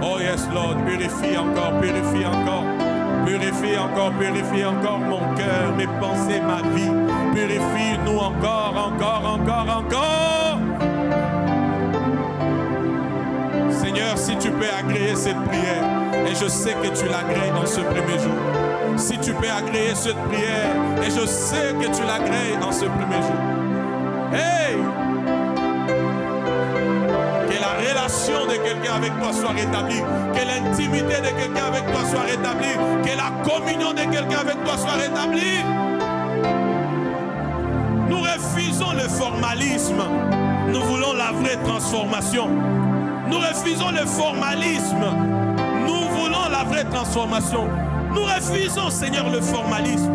Oh yes, Lord. Purifie encore. Purifie encore mon cœur, mes pensées, ma vie. Purifie-nous encore. Seigneur, si tu peux agréer cette prière, et je sais que tu l'agrées dans ce premier jour. Si tu peux agréer cette prière, et je sais que tu l'agrées dans ce premier jour. Hey! Que la relation de quelqu'un avec toi soit rétablie. Que l'intimité de quelqu'un avec toi soit rétablie. Que la communion de quelqu'un avec toi soit rétablie. Nous refusons le formalisme. Nous voulons la vraie transformation. Nous refusons le formalisme. Nous voulons la vraie transformation. Nous refusons, Seigneur, le formalisme.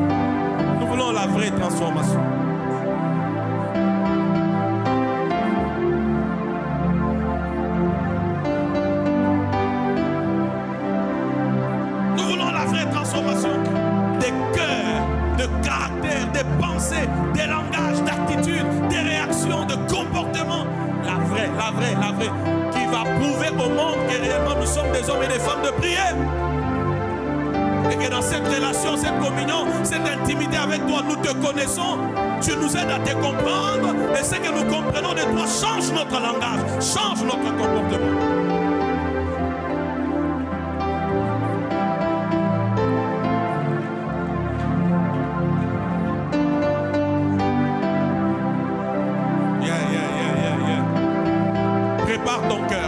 Nous voulons la vraie transformation. Nous voulons la vraie transformation des cœurs, de caractère, des pensées, des langages, d'attitudes, des réactions, de comportements. La vraie, qui va prouver au monde que réellement nous sommes des hommes et des femmes de prière. Et que dans cette relation, cette communion, cette intimité avec toi, nous te connaissons. Tu nous aides à te comprendre. Et ce que nous comprenons de toi change notre langage, change notre comportement.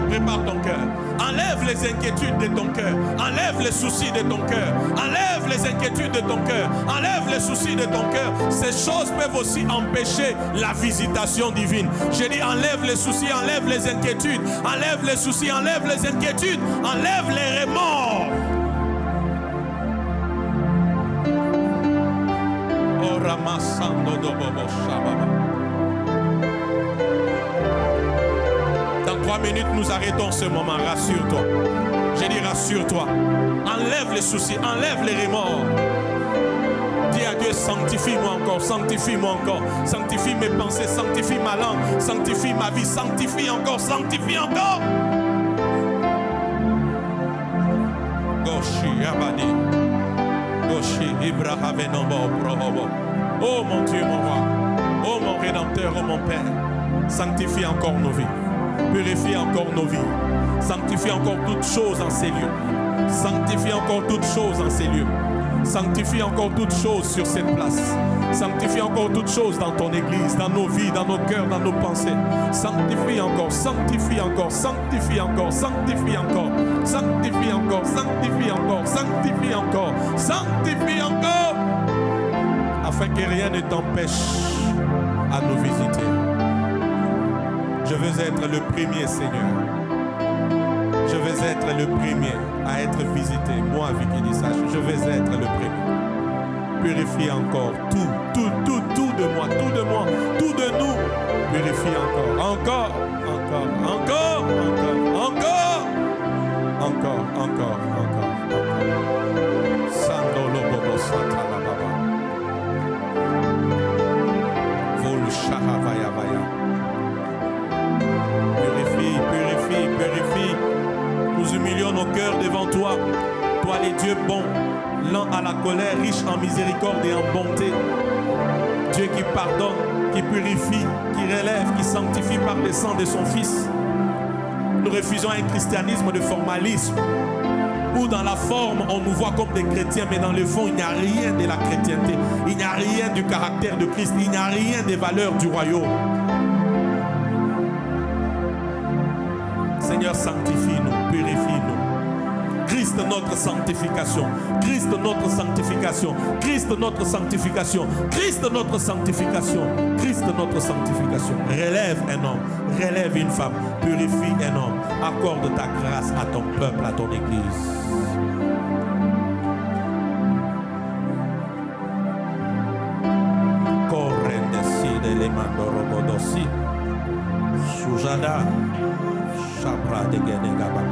Prépare ton cœur. Enlève les inquiétudes de ton cœur. Enlève les soucis de ton cœur. Enlève les inquiétudes de ton cœur. Enlève les soucis de ton cœur. Ces choses peuvent aussi empêcher la visitation divine. J'ai dit enlève les soucis, enlève les inquiétudes. Enlève les soucis, enlève les inquiétudes. Enlève les remords. Oh ramassando do bobo shababa. 3 minutes, nous arrêtons ce moment. Rassure-toi. J'ai dit rassure-toi. Enlève les soucis, enlève les remords. Dis à Dieu, sanctifie-moi encore, sanctifie-moi encore. Sanctifie mes pensées, sanctifie ma langue, sanctifie ma vie, sanctifie encore, sanctifie encore. Goshi Abadi. Goshi Ibrahavenombo Prohobo. Oh mon Dieu, mon roi. Oh mon Rédempteur, oh mon Père. Sanctifie encore nos vies. Purifie encore nos vies. Sanctifie encore toutes choses en ces lieux. Sanctifie encore toutes choses en ces lieux. Sanctifie encore toutes choses sur cette place. Sanctifie encore toutes choses dans ton église, dans nos vies, dans nos cœurs, dans nos pensées. Sanctifie encore, sanctifie encore, sanctifie encore, sanctifie encore, sanctifie encore, sanctifie encore, sanctifie encore, sanctifie encore, afin que rien ne t'empêche à nous visiter. Je veux être le premier, Seigneur. Je veux être le premier à être visité. Moi, Vicky Dissage, je veux être le premier. Purifie encore tout de moi, tout de nous. Purifie encore, encore. Sandolo bobo satala baba. Vol shahavaya vaya. Purifie. Nous humilions nos cœurs devant toi. Toi, les dieux bons, lent à la colère, riche en miséricorde et en bonté. Dieu qui pardonne, qui purifie, qui relève, qui sanctifie par le sang de son Fils. Nous refusons un christianisme de formalisme, où dans la forme, on nous voit comme des chrétiens, mais dans le fond, il n'y a rien de la chrétienté. Il n'y a rien du caractère de Christ. Il n'y a rien des valeurs du royaume. Seigneur, sanctifie-nous, purifie-nous. Christ notre sanctification. Christ notre sanctification. Christ notre sanctification. Christ notre sanctification. Christ notre sanctification. Relève un homme, relève une femme, purifie un homme. Accorde ta grâce à ton peuple, à ton église. Correndesi de l'emandorobodosi. Sujada. Chapra de Genegaba.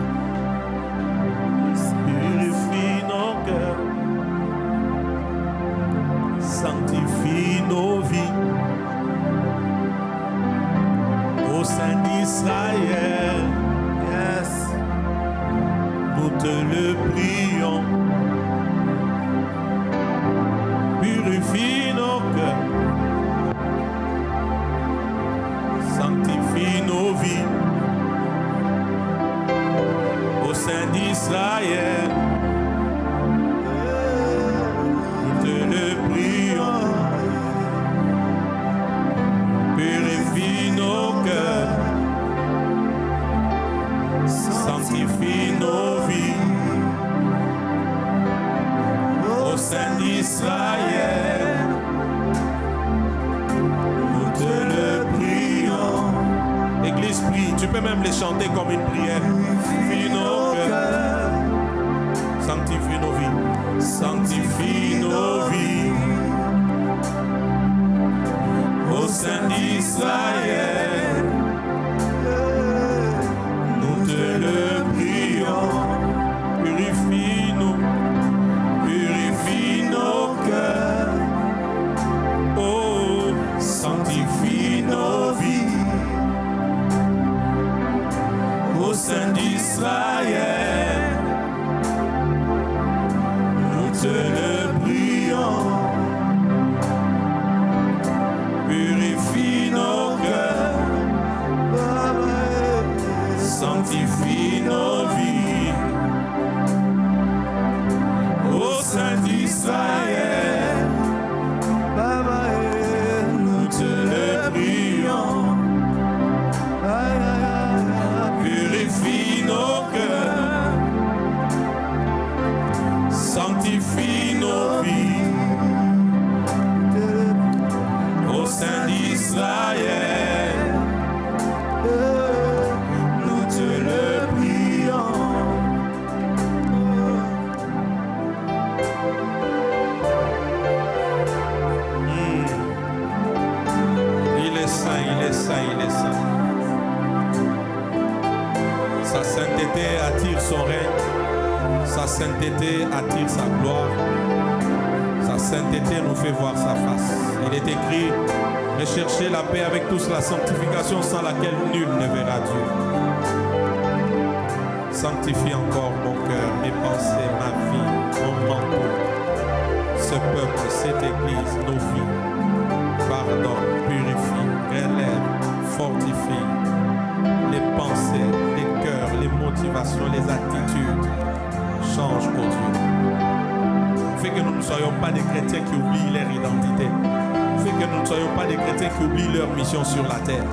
Purifie nos cœurs, sanctifie nos vies. Au sein d'Israël, yes, nous te le prions. Purifie nos cœurs, sanctifie nos vies. Au sein d'Israël, nous te le prions. Purifie nos cœurs, sanctifie nos vies. Au sein d'Israël, nous te le prions. Église, prie, tu peux même les chanter comme une prière. Purifie nos cœurs, sanctifie nos vies, sanctifie nos vies. Au sein d'Israël, nous te le prions. Purifie-nous, purifie nos cœurs. Oh, sanctifie nos vies. Au sein d'Israël, nous te le prions. Purifie nos cœurs, sanctifie nos vies. Au sein d'Israël, nous te le prions. Purifie nos cœurs, sanctifie nos vies. Au sein d'Israël, nous te le prions. Il est saint, il est saint, il est saint. Sa sainteté attire son règne. Sa sainteté attire sa gloire. Sa sainteté nous fait voir sa face. Il est écrit, recherchez la paix avec tous, la sanctification sans laquelle nul ne verra Dieu. Sanctifie encore mon cœur, mes pensées, ma vie, mon manteau, ce peuple, cette église, nos vies. Pardonne, purifie, relève, fortifie les pensées, les cœurs, les motivations, les attitudes. Change, oh Dieu. Fais que nous ne soyons pas des chrétiens qui oublient leur identité. Fais que nous ne soyons pas des chrétiens qui oublient leur mission sur la terre.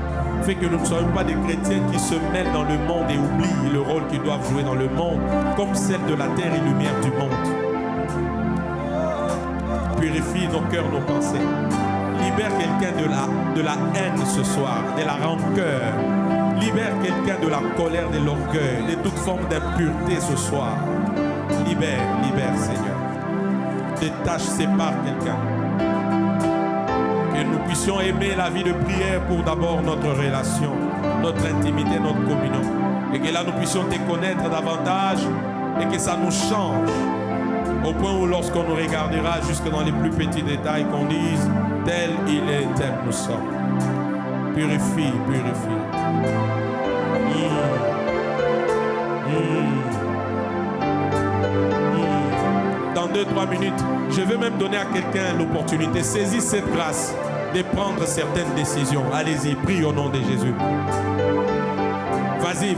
Fais que nous ne soyons pas des chrétiens qui se mêlent dans le monde et oublient le rôle qu'ils doivent jouer dans le monde, comme celle de la terre et lumière du monde. Purifie nos cœurs, nos pensées. Libère quelqu'un de la haine ce soir, de la rancœur. Libère quelqu'un de la colère, de l'orgueil, de toute forme d'impureté ce soir. Libère, Seigneur. Détache, sépare quelqu'un. Que nous puissions aimer la vie de prière pour d'abord notre relation, notre intimité, notre communion. Et que là nous puissions te connaître davantage et que ça nous change. Au point où lorsqu'on nous regardera jusque dans les plus petits détails, qu'on dise tel il est, tel nous sommes. Purifie. Dans 2-3 minutes, je vais même donner à quelqu'un l'opportunité. Saisis cette grâce de prendre certaines décisions. Allez-y, prie au nom de Jésus. Vas-y.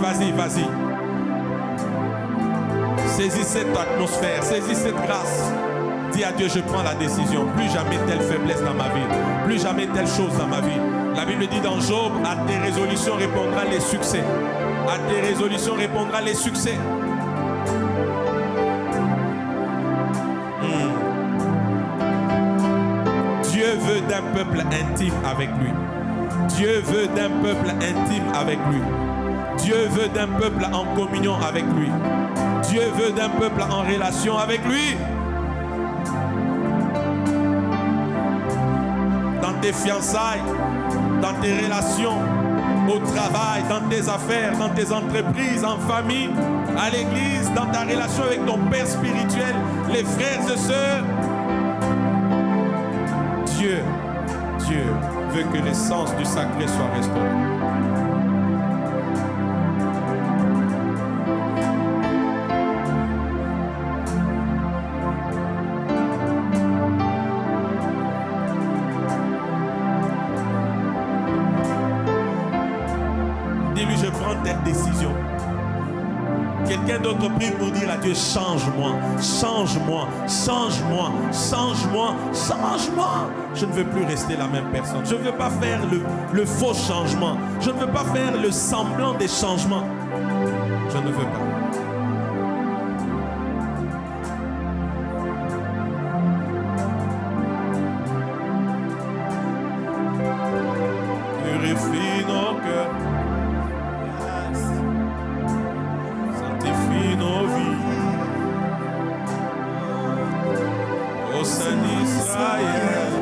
Saisis cette atmosphère, saisis cette grâce. Dis à Dieu, je prends la décision. Plus jamais telle faiblesse dans ma vie. Plus jamais telle chose dans ma vie. La Bible dit dans Job, à tes résolutions répondra les succès. À tes résolutions répondra les succès. Dieu veut d'un peuple intime avec lui. Dieu veut d'un peuple intime avec lui. Dieu veut d'un peuple en communion avec lui. Dieu veut d'un peuple en relation avec lui. Dans tes fiançailles, dans tes relations, au travail, dans tes affaires, dans tes entreprises, en famille, à l'église, dans ta relation avec ton Père spirituel, les frères et sœurs. Dieu veut que l'essence du sacré soit restaurée. Dis-lui, je prends telle décision. Quelqu'un d'autre prie pour dire à Dieu, change-moi. Je ne veux plus rester la même personne. Je ne veux pas faire le faux changement. Je ne veux pas faire le semblant des changements. Je ne veux pas. Purifie nos cœurs. Sanctifie nos vies. Au sein d'Israël,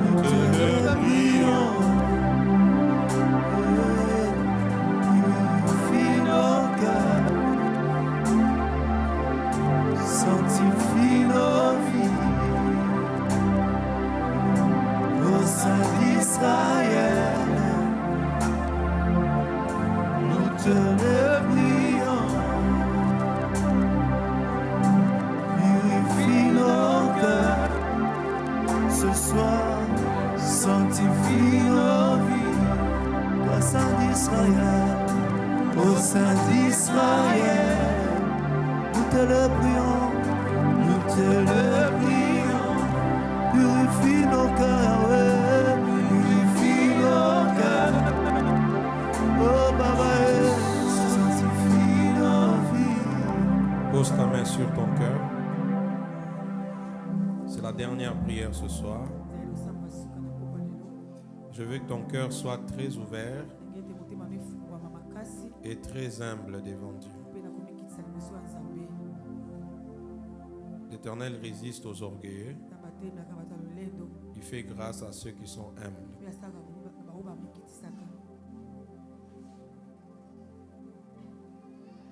nous te le prions. Purifie nos cœurs. Sanctifie nos vies. Au sein d'Israël, nous te le prions. Purifie nos cœurs. Ce soir, sanctifie nos vies. Au sein d'Israël, au sein d'Israël, nous te le prions. Nous te le prions. Purifie nos cœurs, ouais. Purifie nos cœurs. Oh Baba, sanctifie nos vies. Pose ta main sur ton cœur. C'est la dernière prière ce soir. Je veux que ton cœur soit très ouvert et très humble devant Dieu. L'Éternel résiste aux orgueilleux. Il fait grâce à ceux qui sont humbles.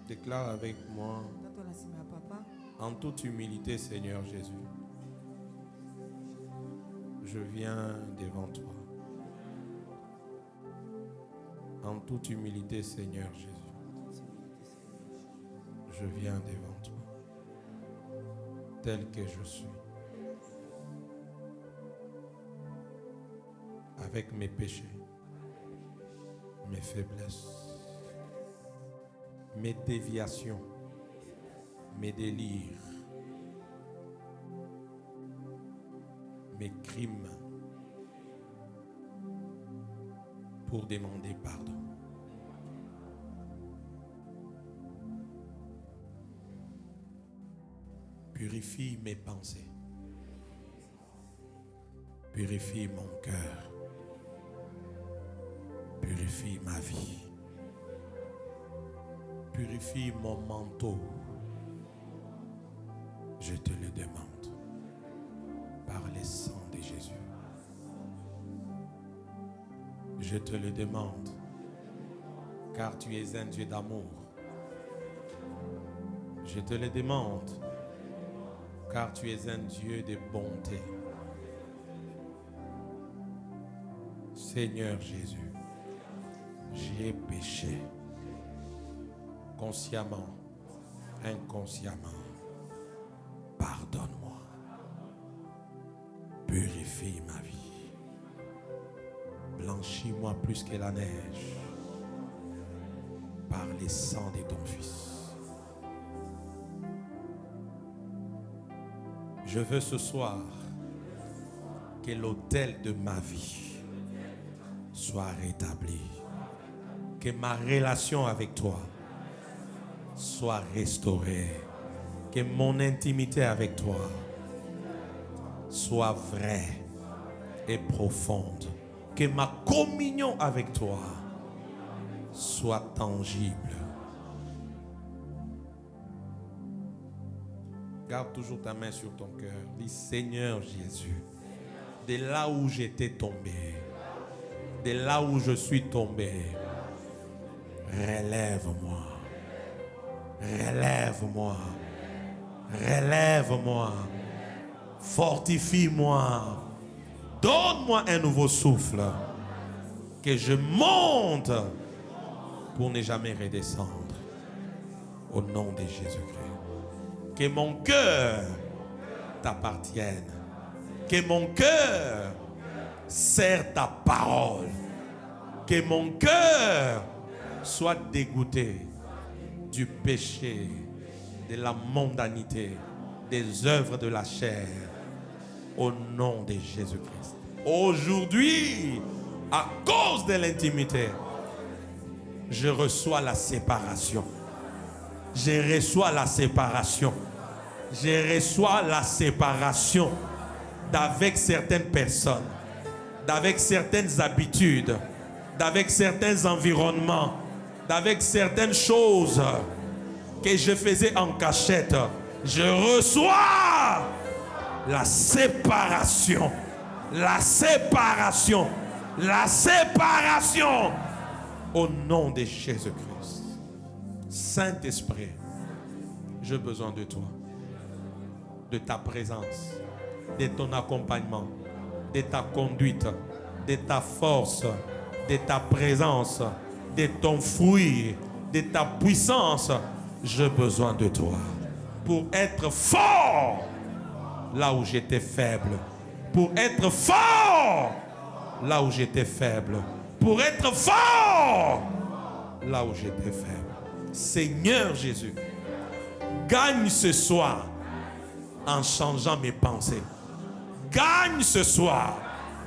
Déclare avec moi, en toute humilité, Seigneur Jésus, je viens devant toi. En toute humilité, Seigneur Jésus, je viens devant toi, tel que je suis, avec mes péchés, mes faiblesses, mes déviations, mes délires, mes crimes, pour demander pardon. Purifie mes pensées. Purifie mon cœur. Purifie ma vie. Purifie mon manteau. Je te le demande par le sang de Jésus. Je te le demande car tu es un Dieu d'amour. Je te le demande car tu es un Dieu de bonté. Seigneur Jésus, j'ai péché consciemment, inconsciemment. Pardonne-moi. Purifie ma vie. Blanchis-moi plus que la neige par le sang de ton Fils. Je veux ce soir que l'autel de ma vie soit rétabli. Que ma relation avec toi soit restaurée. Que mon intimité avec toi soit vraie et profonde. Que ma communion avec toi soit tangible. Garde toujours ta main sur ton cœur. Dis Seigneur Jésus, de là où j'étais tombé, de là où je suis tombé, relève-moi. Relève-moi. Relève-moi. Fortifie-moi. Donne-moi un nouveau souffle. Que je monte pour ne jamais redescendre. Au nom de Jésus-Christ. Que mon cœur t'appartienne. Que mon cœur serre ta parole. Que mon cœur soit dégoûté du péché, de la mondanité, des œuvres de la chair. Au nom de Jésus-Christ. Aujourd'hui, à cause de l'intimité, je reçois la séparation. Je reçois la séparation. Je reçois la séparation d'avec certaines personnes, d'avec certaines habitudes, d'avec certains environnements, d'avec certaines choses que je faisais en cachette. Je reçois la séparation. La séparation. La séparation. Au nom de Jésus-Christ. Saint-Esprit, j'ai besoin de toi, de ta présence, de ton accompagnement, de ta conduite, de ta force, de ta présence, de ton fruit, de ta puissance. J'ai besoin de toi pour être fort là où j'étais faible. Pour être fort là où j'étais faible. Pour être fort là où j'étais faible. Seigneur Jésus, gagne ce soir en changeant mes pensées. Gagne ce soir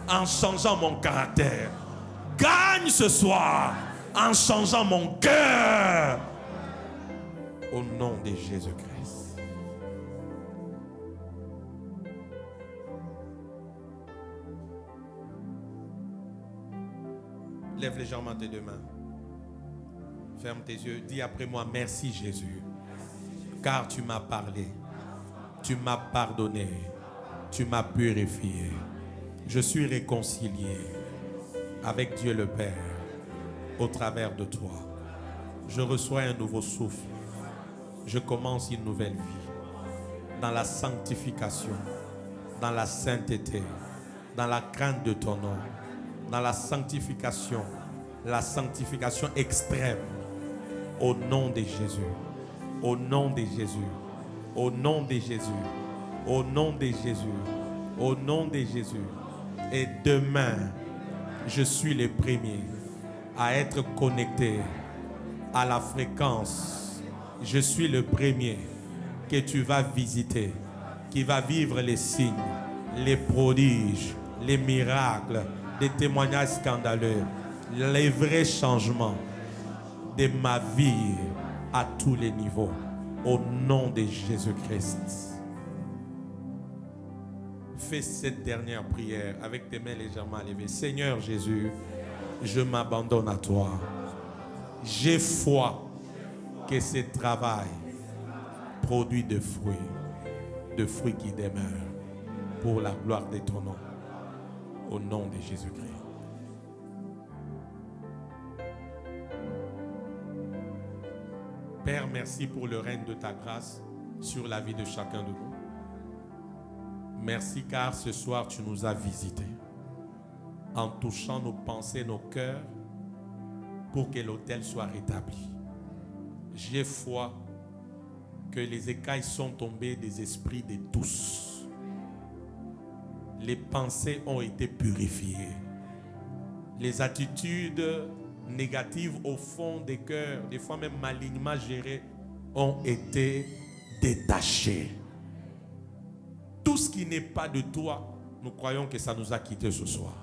en changeant mon caractère. Gagne ce soir en changeant mon cœur. Au nom de Jésus-Christ. Lève légèrement tes deux mains. Ferme tes yeux. Dis après moi, merci Jésus. Car tu m'as parlé. Tu m'as pardonné. Tu m'as purifié. Je suis réconcilié avec Dieu le Père au travers de toi. Je reçois un nouveau souffle. Je commence une nouvelle vie dans la sanctification, dans la sainteté, dans la crainte de ton nom, dans la sanctification extrême. Au nom de Jésus, au nom de Jésus, au nom de Jésus, au nom de Jésus, au nom de Jésus. Et demain, je suis le premier à être connecté à la fréquence. Je suis le premier que tu vas visiter, qui va vivre les signes, les prodiges, les miracles, les témoignages scandaleux, les vrais changements de ma vie à tous les niveaux. Au nom de Jésus-Christ. Fais cette dernière prière avec tes mains légèrement levées. Seigneur Jésus, je m'abandonne à toi. J'ai foi que ce travail produit de fruits qui demeurent pour la gloire de ton nom. Au nom de Jésus-Christ. Père, merci pour le règne de ta grâce sur la vie de chacun de nous. Merci car ce soir tu nous as visités en touchant nos pensées, nos cœurs pour que l'autel soit rétabli. J'ai foi que les écailles sont tombées des esprits de tous. Les pensées ont été purifiées. Les attitudes négatives au fond des cœurs, des fois même malignement gérées, ont été détachées. Tout ce qui n'est pas de toi, nous croyons que ça nous a quittés ce soir.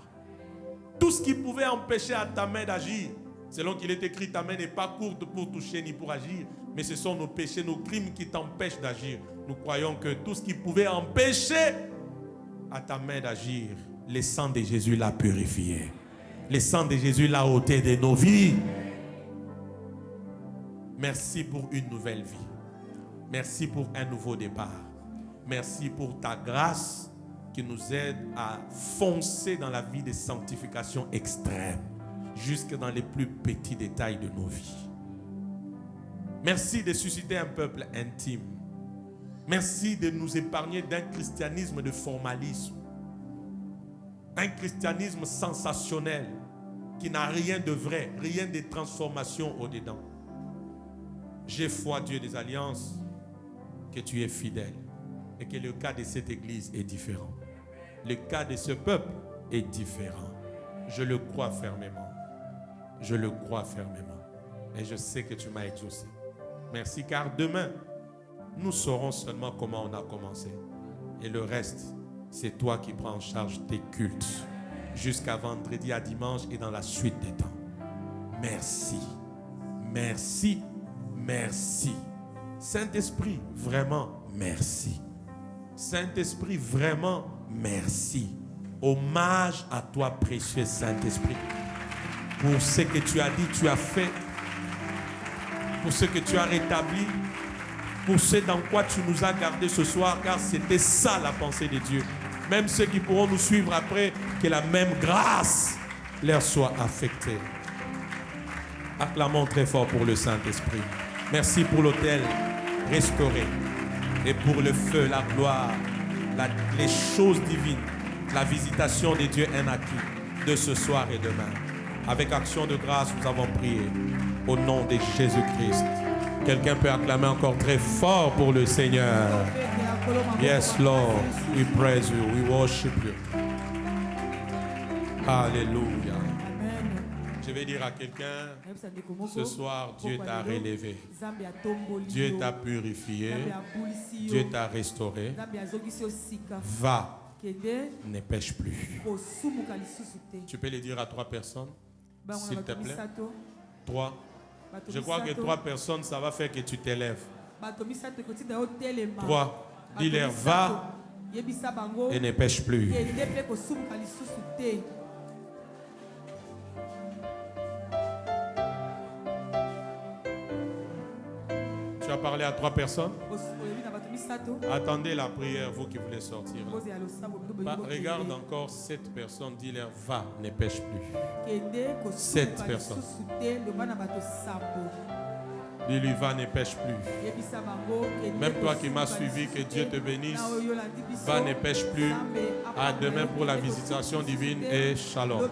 Tout ce qui pouvait empêcher à ta main d'agir, selon qu'il est écrit, ta main n'est pas courte pour toucher ni pour agir, mais ce sont nos péchés, nos crimes qui t'empêchent d'agir. Nous croyons que tout ce qui pouvait empêcher à ta main d'agir, le sang de Jésus l'a purifié. Le sang de Jésus l'a ôté de nos vies. Merci pour une nouvelle vie. Merci pour un nouveau départ. Merci pour ta grâce qui nous aide à foncer dans la vie de sanctification extrême, jusque dans les plus petits détails de nos vies. Merci de susciter un peuple intime. Merci de nous épargner d'un christianisme de formalisme. Un christianisme sensationnel qui n'a rien de vrai, rien de transformation au-dedans. J'ai foi, Dieu des alliances, que tu es fidèle et que le cas de cette église est différent. Le cas de ce peuple est différent. Je le crois fermement. Je le crois fermement. Et je sais que tu m'as exaucé. Merci car demain, nous saurons seulement comment on a commencé. Et le reste, c'est toi qui prends en charge tes cultes jusqu'à vendredi à dimanche et dans la suite des temps. Merci. Merci. Merci. Saint-Esprit, vraiment merci. Saint-Esprit, vraiment merci. Hommage à toi, précieux Saint-Esprit, pour ce que tu as dit, tu as fait, pour ce que tu as rétabli, pour ce dans quoi tu nous as gardés ce soir, car c'était ça la pensée de Dieu. Même ceux qui pourront nous suivre après, que la même grâce leur soit affectée. Acclamons très fort pour le Saint-Esprit. Merci pour l'autel restauré et pour le feu, la gloire, les choses divines, la visitation des dieux inacquis de ce soir et demain. Avec action de grâce, nous avons prié au nom de Jésus-Christ. Quelqu'un peut acclamer encore très fort pour le Seigneur. Yes, Lord, we praise you, we worship you. Alléluia. Je vais dire à quelqu'un, ce soir, Dieu t'a relevé. Dieu t'a purifié. Dieu t'a restauré. Va, ne pêche plus. Tu peux le dire à 3 personnes, s'il te plaît. 3. Je crois que 3 personnes, ça va faire que tu t'élèves. 3. Dis-leur, va et ne pêche plus. Tu as parlé à 3 personnes? Attendez la prière, vous qui voulez sortir. Regarde encore 7 personnes, dis-leur, va, ne pêche plus. 7 personnes. Dis-lui, va, ne pêche plus. Même toi qui m'as suivi, que Dieu te bénisse. Va, ne pêche plus. À demain pour la visitation divine et shalom.